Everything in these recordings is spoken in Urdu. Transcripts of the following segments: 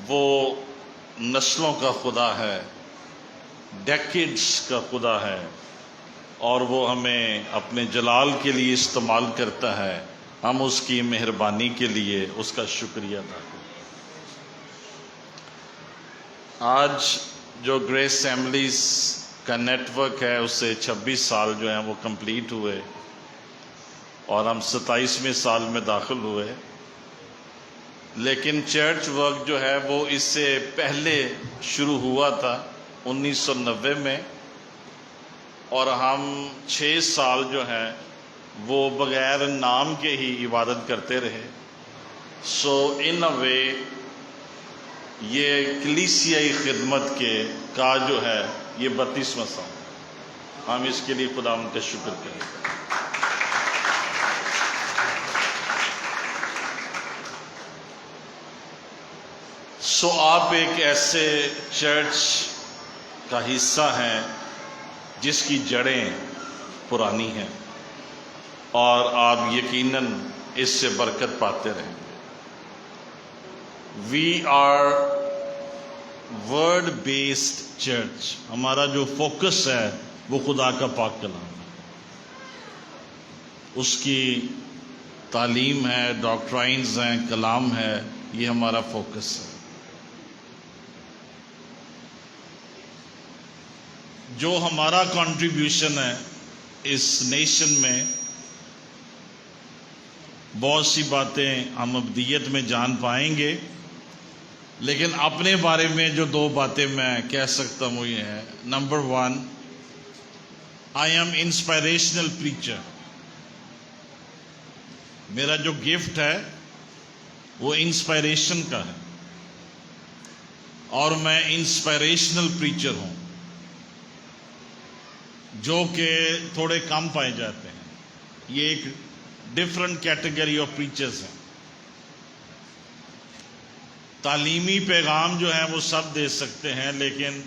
وہ نسلوں کا خدا ہے، ڈیکیڈز کا خدا ہے، اور وہ ہمیں اپنے جلال کے لیے استعمال کرتا ہے۔ ہم اس کی مہربانی کے لیے اس کا شکریہ ادا کریں۔ آج جو گریس اسمبلیز کا نیٹ ورک ہے، اس سے 26 سال جو ہیں وہ کمپلیٹ ہوئے، اور ہم 27ویں سال میں داخل ہوئے۔ لیکن چرچ ورک جو ہے وہ اس سے پہلے شروع ہوا تھا 1990 میں، اور ہم 6 سال جو ہیں وہ بغیر نام کے ہی عبادت کرتے رہے۔ سو ان اے وے یہ کلیسیائی خدمت کا جو ہے یہ 32واں سال، ہم اس کے لیے خدا ان کا شکر کریں۔ سو آپ ایک ایسے چرچ کا حصہ ہیں جس کی جڑیں پرانی ہیں، اور آپ یقیناً اس سے برکت پاتے رہیں گے۔ We are word based church, ہمارا جو فوکس ہے وہ خدا کا پاک کلام ہے، اس کی تعلیم ہے، ڈاکٹرائنز ہیں، کلام ہے، یہ ہمارا فوکس ہے۔ جو ہمارا کنٹریبیوشن ہے اس نیشن میں، بہت سی باتیں ہم ابدیت میں جان پائیں گے، لیکن اپنے بارے میں جو 2 باتیں میں کہہ سکتا ہوں وہ یہ ہے۔ Number 1، I am inspirational preacher. میرا جو گفٹ ہے وہ انسپائریشن کا ہے، اور میں انسپائریشنل پریچر ہوں، جو کہ تھوڑے کم پائے جاتے ہیں۔ یہ ایک ڈفرنٹ کیٹیگری آف پریچرز ہیں۔ تعلیمی پیغام جو ہے وہ سب دے سکتے ہیں، لیکن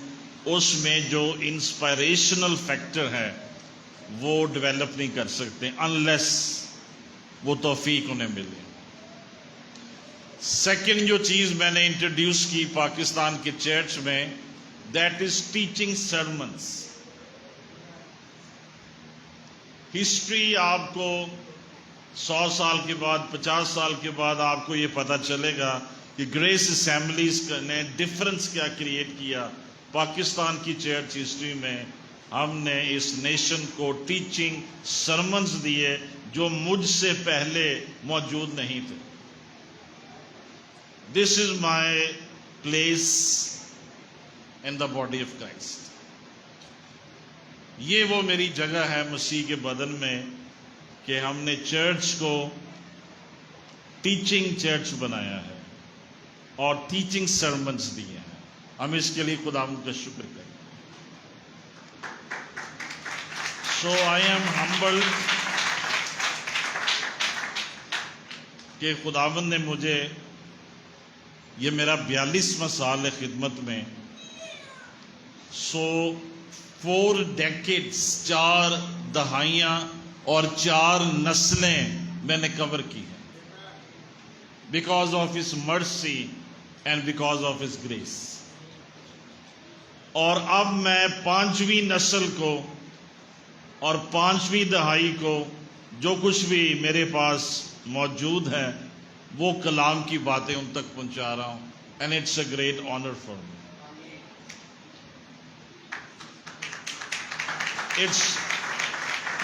اس میں جو انسپائریشنل فیکٹر ہے وہ ڈیولپ نہیں کر سکتے انلیس وہ توفیق انہیں ملے۔ سیکنڈ جو چیز میں نے انٹروڈیوس کی پاکستان کے چرچ میں، that is teaching sermons. History آپ کو 100 سال کے بعد، 50 سال کے بعد آپ کو یہ پتہ چلے گا کہ گریس اسمبلیز نے ڈفرنس کیا کریٹ کیا پاکستان کی چرچ ہسٹری میں۔ ہم نے اس نیشن کو ٹیچنگ سرمنز دیے جو مجھ سے پہلے موجود نہیں تھے۔ This is my place in the body of Christ. یہ وہ میری جگہ ہے مسیح کے بدن میں کہ ہم نے چرچ کو ٹیچنگ چرچ بنایا ہے اور ٹیچنگ سرمنز دیے ہیں۔ ہم اس کے لیے خدا کا شکر کریں۔ سو آئی ایم ہمبل کہ خداوند نے مجھے، یہ میرا 42واں سال ہے خدمت میں، 4 ڈیکیڈز، 4 دہائیاں اور 4 نسلیں میں نے کور کی ہیں، because of his mercy and because of his grace. اور اب میں 5ویں نسل کو اور 5ویں دہائی کو جو کچھ بھی میرے پاس موجود ہے وہ کلام کی باتیں ان تک پہنچا رہا ہوں، and it's a great honour for me.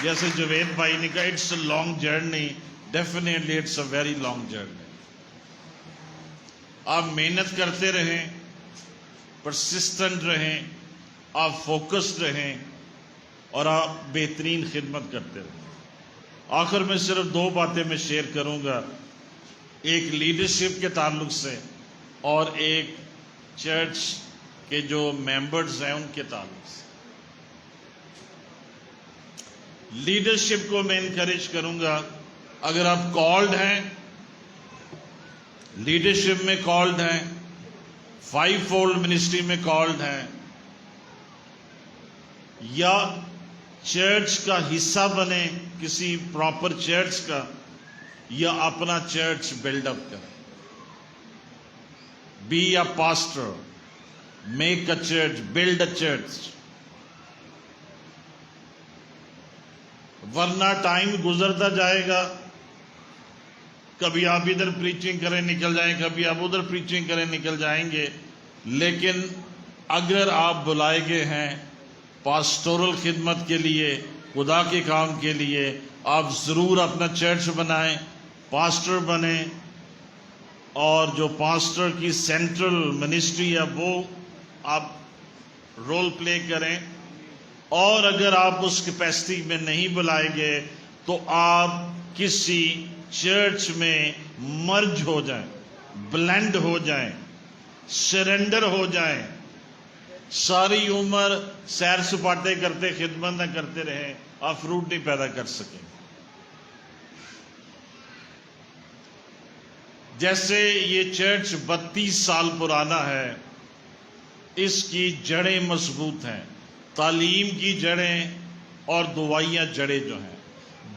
جیسے جوید بھائی نے کہا، it's a long journey, definitely it's a very long journey. آپ محنت کرتے رہیں، پرسسٹنٹ رہیں، آپ فوکسڈ رہیں، اور آپ بہترین خدمت کرتے رہیں۔ آخر میں صرف 2 باتیں میں شیئر کروں گا، ایک لیڈرشپ کے تعلق سے اور ایک چرچ کے جو ممبرز ہیں ان کے تعلق سے۔ لیڈرشپ کو میں انکریج کروں گا، اگر آپ کالڈ ہیں، لیڈرشپ میں کالڈ ہیں، 5 فولڈ منسٹری میں کالڈ ہیں، یا چرچ کا حصہ بنے کسی پراپر چرچ کا، یا اپنا چرچ بلڈ اپ کریں۔ be a pastor, make a church, build a church. ورنہ ٹائم گزرتا جائے گا، کبھی آپ ادھر پریچنگ کریں نکل جائیں، کبھی آپ ادھر پریچنگ کریں نکل جائیں گے. لیکن اگر آپ بلائے گئے ہیں پاسٹورل خدمت کے لیے، خدا کے کام کے لیے، آپ ضرور اپنا چرچ بنائیں، پاسٹر بنیں، اور جو پاسٹر کی سینٹرل منسٹری ہے وہ آپ رول پلے کریں. اور اگر آپ اس کیپیسٹی میں نہیں بلائے گئے تو آپ کسی چرچ میں مرج ہو جائیں، بلینڈ ہو جائیں، سرنڈر ہو جائیں، ساری عمر سیر سپاٹے کرتے خدمت نہ کرتے رہیں، آپ فروٹ نہیں پیدا کر سکیں. جیسے یہ چرچ 32 سال پرانا ہے، اس کی جڑیں مضبوط ہیں، تعلیم کی جڑیں اور دعائیاں جڑیں جو ہیں،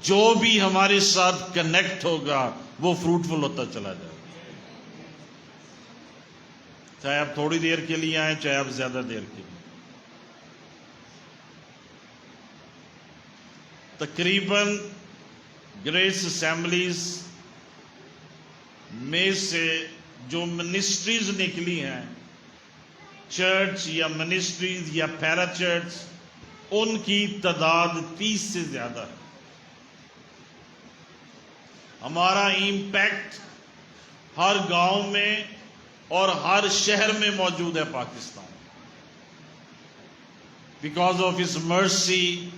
جو بھی ہمارے ساتھ کنیکٹ ہوگا وہ فروٹفل ہوتا چلا جائے گا. چاہے آپ تھوڑی دیر کے لیے آئیں، چاہے آپ زیادہ دیر کے لیے. تقریباً گریس اسمبلیز میں سے جو منسٹریز نکلی ہیں، چرچ یا منسٹریز یا پیرا چرچ، ان کی تعداد 30 سے زیادہ ہے. ہمارا امپیکٹ ہر گاؤں میں اور ہر شہر میں موجود ہے Pakistan, because of his mercy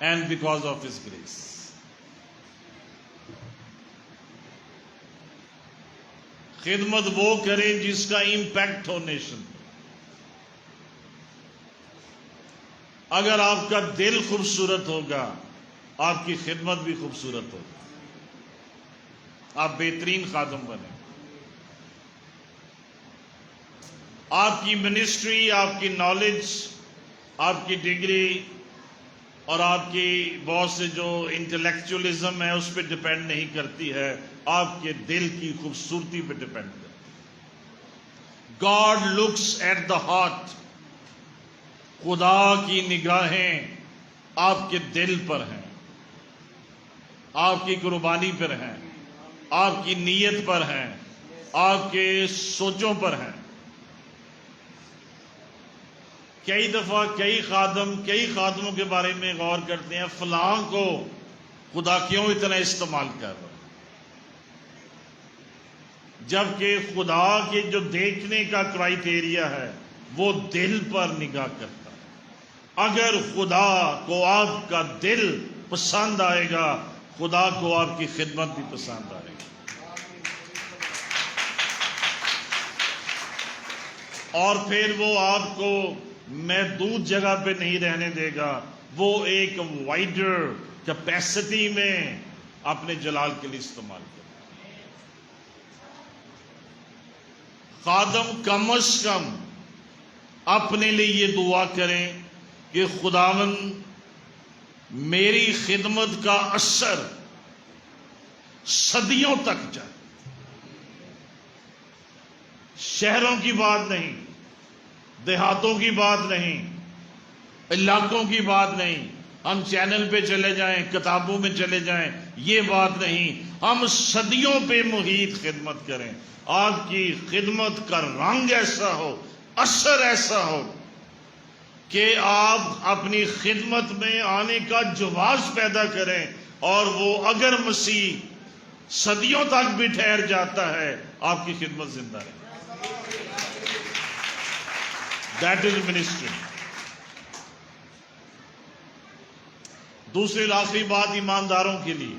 and because of his grace. خدمت وہ کریں جس کا امپیکٹ ہو نیشن. اگر آپ کا دل خوبصورت ہوگا، آپ کی خدمت بھی خوبصورت ہوگی، آپ بہترین خادم بنیں. آپ کی منسٹری، آپ کی نالج، آپ کی ڈگری اور آپ کی بہت سے جو انٹلیکچولی ہے اس پہ ڈپینڈ نہیں کرتی ہے، آپ کے دل کی خوبصورتی پہ ڈپینڈ کرتی ہے. God looks at the heart. خدا کی نگاہیں آپ کے دل پر ہیں، آپ کی قربانی پر ہیں، آپ کی نیت پر ہیں، آپ کے سوچوں پر ہیں. کئی دفعہ کئی خادموں کے بارے میں غور کرتے ہیں، فلاں کو خدا کیوں اتنا استعمال کر رہا ہے، جبکہ خدا کے جو دیکھنے کا کرائیٹیریا ہے وہ دل پر نگاہ کرتا ہے. اگر خدا کو آپ کا دل پسند آئے گا، خدا کو آپ کی خدمت بھی پسند آئے گی. اور پھر وہ آپ کو محدود جگہ پہ نہیں رہنے دے گا، وہ ایک وائڈر کیپیسٹی میں اپنے جلال کے لیے استعمال کرے. خادم کم از کم اپنے لیے یہ دعا کریں کہ خداوند میری خدمت کا اثر صدیوں تک جائے. شہروں کی بات نہیں، دیہاتوں کی بات نہیں، علاقوں کی بات نہیں، ہم چینل پہ چلے جائیں، کتابوں میں چلے جائیں، یہ بات نہیں. ہم صدیوں پہ محیط خدمت کریں. آپ کی خدمت کا رنگ ایسا ہو، اثر ایسا ہو کہ آپ اپنی خدمت میں آنے کا جواز پیدا کریں، اور وہ اگر مسیح صدیوں تک بھی ٹھہر جاتا ہے، آپ کی خدمت زندہ رہے. That is ministry. دوسری آخری بات ایمانداروں کے لیے،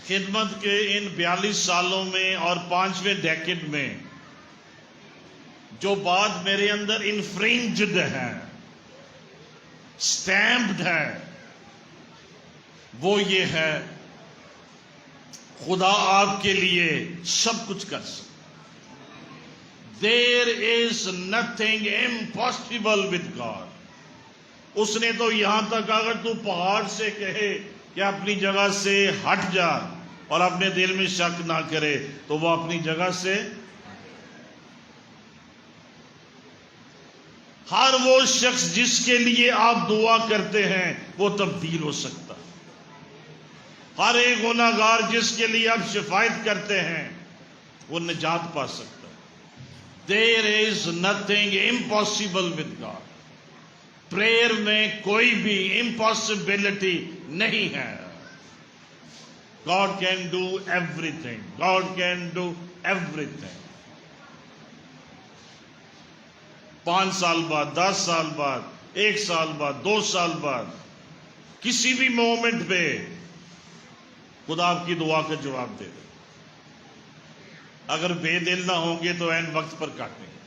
خدمت کے ان 42 سالوں میں اور 5ویں ڈیکیڈ میں جو بات میرے اندر انفرنجڈ ہے، سٹیمپڈ ہے، وہ یہ ہے، خدا آپ کے لیے سب کچھ کر سکتا. There is nothing impossible with God. اس نے تو یہاں تک اگر تو پہاڑ سے کہے کہ اپنی جگہ سے ہٹ جا، اور اپنے دل میں شک نہ کرے تو وہ اپنی جگہ سے ہر وہ شخص جس کے لیے آپ دعا کرتے ہیں وہ تبدیل ہو سکتا ہے. ہر ایک گناہ گار جس کے لیے آپ شفاعت کرتے ہیں وہ نجات پا سکتا ہے. There is nothing impossible with God. Prayer میں کوئی بھی امپاسبلٹی نہیں ہے. God can do everything. God can do everything. 5 سال بعد، 10 سال بعد، 1 سال بعد، 2 سال بعد، کسی بھی مومنٹ پہ خدا آپ کی دعا کا جواب دے دے. اگر بے دل نہ ہوں گے تو عین وقت پر کاٹیں گے.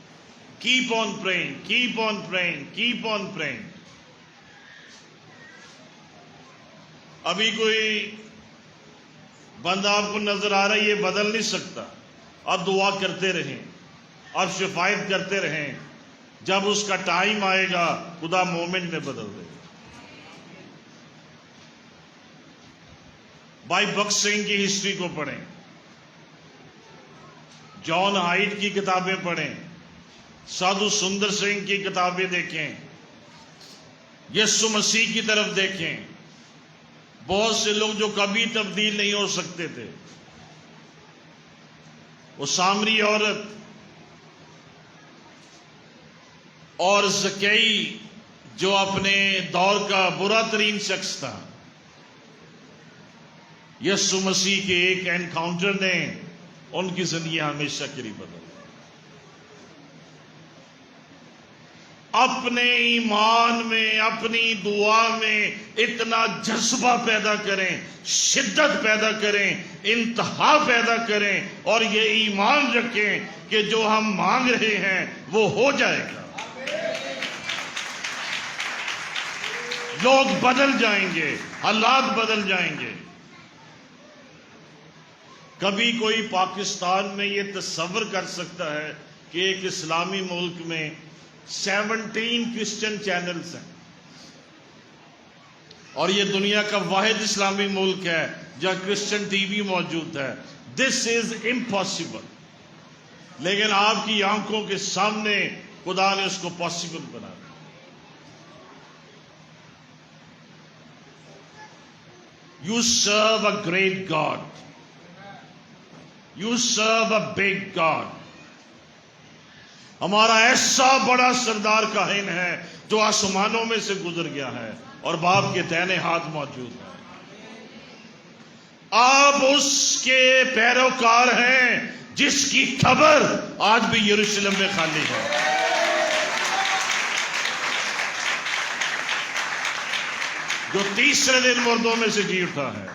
Keep on praying, keep on praying, keep on praying. ابھی کوئی بندہ آپ کو نظر آ رہا ہے، یہ بدل نہیں سکتا. آپ دعا کرتے رہیں، آپ شفاعت کرتے رہیں. جب اس کا ٹائم آئے گا خدا مومنٹ میں بدل دے گا. بھائی بخش سنگھ کی ہسٹری کو پڑھیں، جان ہائٹ کی کتابیں پڑھیں، سادھو سندر سنگھ کی کتابیں دیکھیں، یسوع مسیح کی طرف دیکھیں. بہت سے لوگ جو کبھی تبدیل نہیں ہو سکتے تھے، وہ سامری عورت اور زکئی جو اپنے دور کا برا ترین شخص تھا، یسوع مسیح کے ایک انکاؤنٹر نے ان کی زندگی ہمیشہ کے لیے بدل. اپنے ایمان میں، اپنی دعا میں اتنا جذبہ پیدا کریں، شدت پیدا کریں، انتہا پیدا کریں، اور یہ ایمان رکھیں کہ جو ہم مانگ رہے ہیں وہ ہو جائے گا. لوگ بدل جائیں گے، حالات بدل جائیں گے. کبھی کوئی پاکستان میں یہ تصور کر سکتا ہے کہ ایک اسلامی ملک میں 17 کرسچن چینلز ہیں اور یہ دنیا کا واحد اسلامی ملک ہے جہاں کرسچن ٹی وی موجود ہے. دس از امپاسبل. لیکن آپ کی آنکھوں کے سامنے خدا نے اس کو پاسبل بنا دیا. You serve a great God. You serve a big God. ہمارا ایسا بڑا سردار کاہن ہے جو آسمانوں میں سے گزر گیا ہے اور باپ کے دائیں ہاتھ موجود ہے. آپ اس کے پیروکار ہیں جس کی قبر آج بھی یروشلم میں خالی ہے. جو تیسرے دن مردوں میں سے جی اٹھا ہے،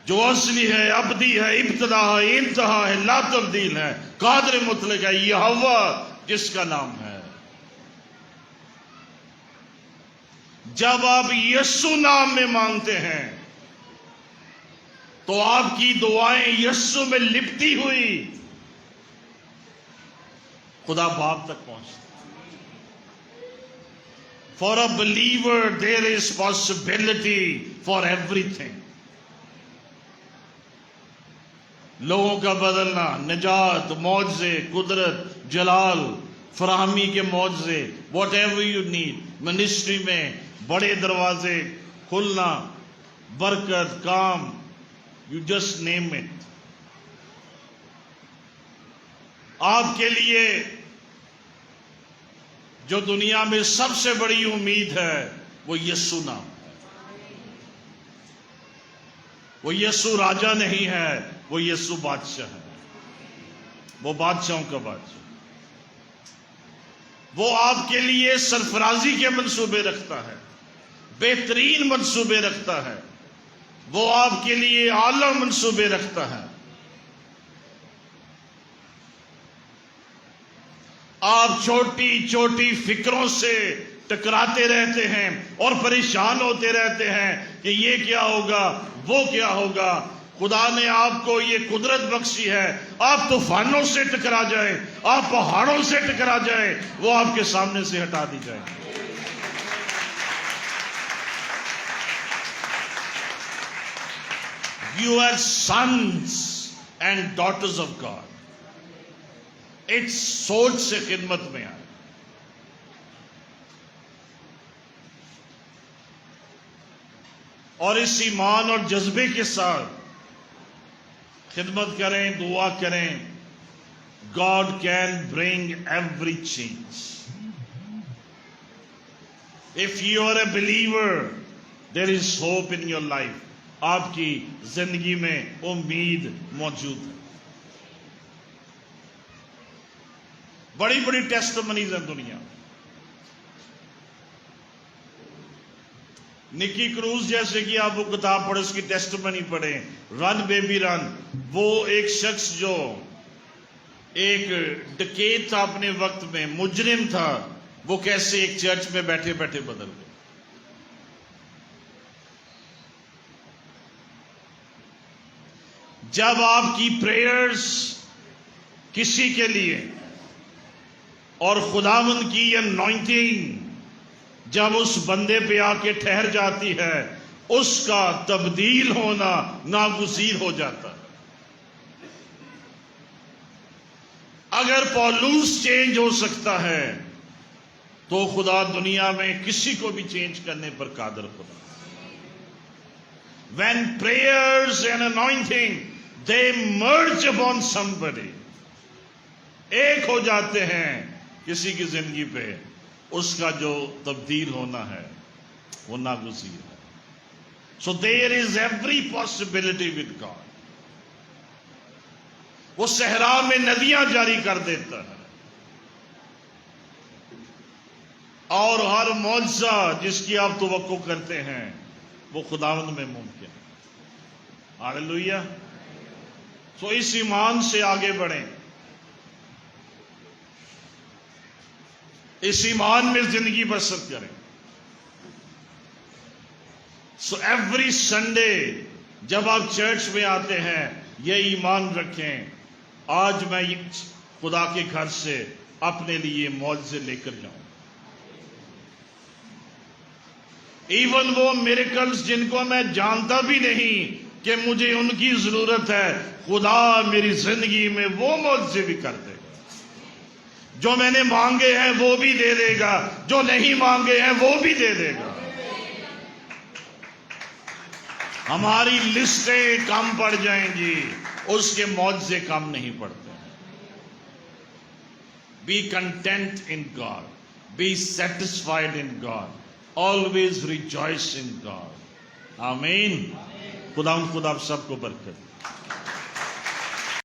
جو اصلی ہے، ابدی ہے، ابتدا ہے، انتہا ہے، لا تبدیل ہے، قادر مطلق ہے، یہوہ جس کا نام ہے. جب آپ یسوع نام میں مانگتے ہیں تو آپ کی دعائیں یسوع میں لپٹی ہوئی خدا باپ تک پہنچتی. For a believer there is possibility for everything. لوگوں کا بدلنا، نجات، معجزے، قدرت، جلال، فراہمی کے معجزے، whatever you need. منسٹری میں بڑے دروازے کھلنا، برکت، کام، you just name it. آپ کے لیے جو دنیا میں سب سے بڑی امید ہے وہ یسوع نام ہے. وہ یسوع راجہ نہیں ہے، وہ یسوع بادشاہ ہے. وہ بادشاہوں کا بادشاہ. وہ آپ کے لیے سرفرازی کے منصوبے رکھتا ہے، بہترین منصوبے رکھتا ہے. وہ آپ کے لیے اعلیٰ منصوبے رکھتا ہے. آپ چھوٹی چھوٹی فکروں سے ٹکراتے رہتے ہیں اور پریشان ہوتے رہتے ہیں کہ یہ کیا ہوگا، وہ کیا ہوگا. خدا نے آپ کو یہ قدرت بخشی ہے، آپ طوفانوں سے ٹکرا جائیں، آپ پہاڑوں سے ٹکرا جائیں، وہ آپ کے سامنے سے ہٹا دی جائیں. You are sons and daughters of God. اس سوچ سے خدمت میں آئے. اور اس ایمان اور جذبے کے ساتھ خدمت کریں, دعا کریں. God can bring every change. If you are a believer, there is hope in your life. آپ کی زندگی میں امید موجود ہے. بڑی بڑی ٹیسٹمنیز ہیں دنیا میں. نکی کروز جیسے کہ آپ وہ کتاب پڑھیں, اس کی ٹیسٹمنی پڑھیں, رن بیبی رن. وہ ایک شخص جو ایک ڈکیت تھا اپنے وقت میں, مجرم تھا, وہ کیسے ایک چرچ میں بیٹھے بیٹھے بدل گئے. جب آپ کی پریئرز کسی کے لیے اور خداوند کی انوائنٹنگ جب اس بندے پہ آ کے ٹھہر جاتی ہے, اس کا تبدیل ہونا ناگزیر ہو جاتا ہے. اگر پولوس چینج ہو سکتا ہے تو خدا دنیا میں کسی کو بھی چینج کرنے پر قادر خدا. When prayers and anointing they merge upon somebody, ایک ہو جاتے ہیں کسی کی زندگی پہ, اس کا جو تبدیل ہونا ہے وہ ناگزیر ہے. So there is every possibility with God. وہ صحرا میں ندیاں جاری کر دیتا ہے, اور ہر معجزہ جس کی آپ توقع کرتے ہیں وہ خداوند میں ممکن ہے. ہاللویہ. سو اس ایمان سے آگے بڑھیں, اس ایمان میں زندگی بسر کریں. سو ایوری سنڈے جب آپ چرچ میں آتے ہیں یہ ایمان رکھیں, آج میں خدا کے گھر سے اپنے لیے معجزے لے کر جاؤں. ایون وہ میریکلز جن کو میں جانتا بھی نہیں کہ مجھے ان کی ضرورت ہے, خدا میری زندگی میں وہ معجزے بھی کر دے گا. جو میں نے مانگے ہیں وہ بھی دے دے گا, جو نہیں مانگے ہیں وہ بھی دے دے گا. ہماری لسٹیں کم پڑ جائیں گی, اس کے معجزے کم نہیں پڑتے. Be content in God. Be satisfied in God. Always rejoice in God. آمین. خدا آپ سب کو برکت.